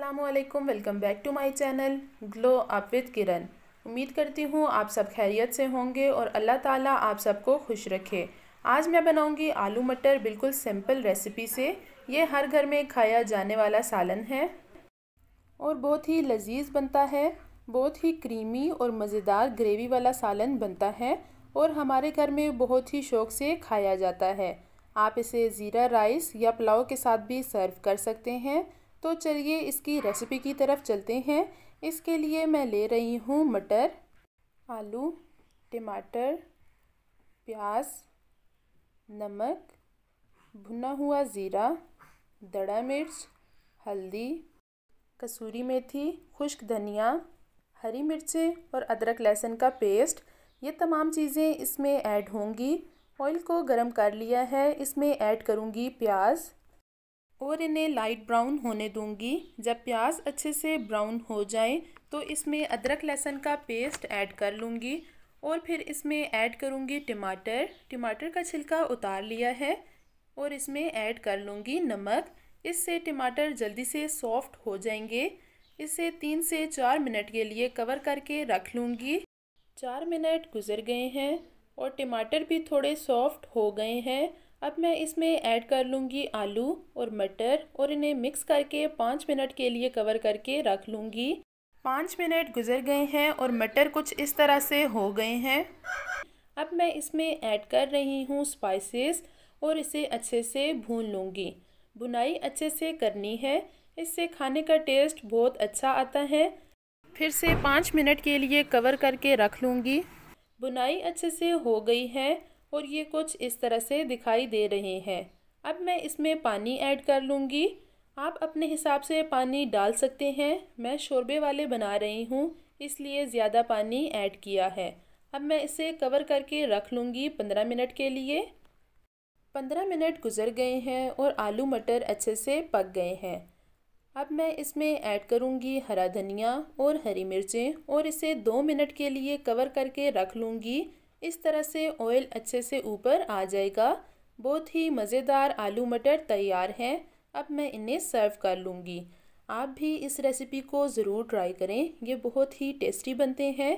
अस्सलामुअलैकुम, welcome back to my channel glow up with Kiran. उम्मीद करती हूँ आप सब खैरियत से होंगे और अल्लाह ताला आप सबको खुश रखे। आज मैं बनाऊँगी आलू मटर, बिल्कुल सिंपल रेसिपी से। ये हर घर में खाया जाने वाला सालन है और बहुत ही लजीज बनता है। बहुत ही क्रीमी और मज़ेदार ग्रेवी वाला सालन बनता है और हमारे घर में बहुत ही शौक़ से खाया जाता है। आप इसे ज़ीरा राइस या पुलाव के साथ भी सर्व कर सकते हैं। तो चलिए इसकी रेसिपी की तरफ चलते हैं। इसके लिए मैं ले रही हूँ मटर, आलू, टमाटर, प्याज, नमक, भुना हुआ ज़ीरा, दड़ा मिर्च, हल्दी, कसूरी मेथी, खुश्क धनिया, हरी मिर्चें और अदरक लहसुन का पेस्ट। ये तमाम चीज़ें इसमें ऐड होंगी। ऑयल को गरम कर लिया है, इसमें ऐड करूँगी प्याज और इन्हें लाइट ब्राउन होने दूंगी। जब प्याज अच्छे से ब्राउन हो जाए तो इसमें अदरक लहसुन का पेस्ट ऐड कर लूँगी और फिर इसमें ऐड करूँगी टमाटर का छिलका उतार लिया है और इसमें ऐड कर लूँगी नमक। इससे टमाटर जल्दी से सॉफ्ट हो जाएंगे। इसे 3 से 4 मिनट के लिए कवर करके रख लूँगी। 4 मिनट गुजर गए हैं और टमाटर भी थोड़े सॉफ्ट हो गए हैं। अब मैं इसमें ऐड कर लूँगी आलू और मटर और इन्हें मिक्स करके 5 मिनट के लिए कवर करके रख लूँगी। 5 मिनट गुजर गए हैं और मटर कुछ इस तरह से हो गए हैं। अब मैं इसमें ऐड कर रही हूँ स्पाइसेस और इसे अच्छे से भून लूँगी। भुनाई अच्छे से करनी है, इससे खाने का टेस्ट बहुत अच्छा आता है। फिर से 5 मिनट के लिए कवर करके रख लूँगी। भुनाई अच्छे से हो गई है और ये कुछ इस तरह से दिखाई दे रहे हैं। अब मैं इसमें पानी ऐड कर लूँगी। आप अपने हिसाब से पानी डाल सकते हैं। मैं शोरबे वाले बना रही हूँ इसलिए ज़्यादा पानी ऐड किया है। अब मैं इसे कवर करके रख लूँगी 15 मिनट के लिए। 15 मिनट गुजर गए हैं और आलू मटर अच्छे से पक गए हैं। अब मैं इसमें ऐड करूँगी हरा धनिया और हरी मिर्चें और इसे 2 मिनट के लिए कवर करके रख लूँगी। इस तरह से ऑयल अच्छे से ऊपर आ जाएगा। बहुत ही मज़ेदार आलू मटर तैयार हैं। अब मैं इन्हें सर्व कर लूँगी। आप भी इस रेसिपी को ज़रूर ट्राई करें, ये बहुत ही टेस्टी बनते हैं।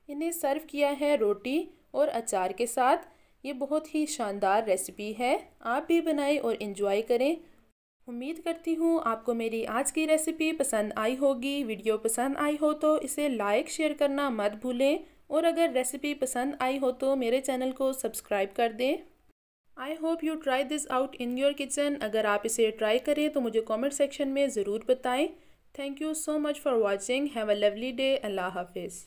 इन्हें सर्व किया है रोटी और अचार के साथ। ये बहुत ही शानदार रेसिपी है। आप भी बनाएं और इन्जॉय करें। उम्मीद करती हूँ आपको मेरी आज की रेसिपी पसंद आई होगी। वीडियो पसंद आई हो तो इसे लाइक शेयर करना मत भूलें और अगर रेसिपी पसंद आई हो तो मेरे चैनल को सब्सक्राइब कर दें। I hope you try this out in your kitchen. अगर आप इसे ट्राई करें तो मुझे कमेंट सेक्शन में ज़रूर बताएं। Thank you so much for watching. Have a lovely day. अल्लाह हाफिज़।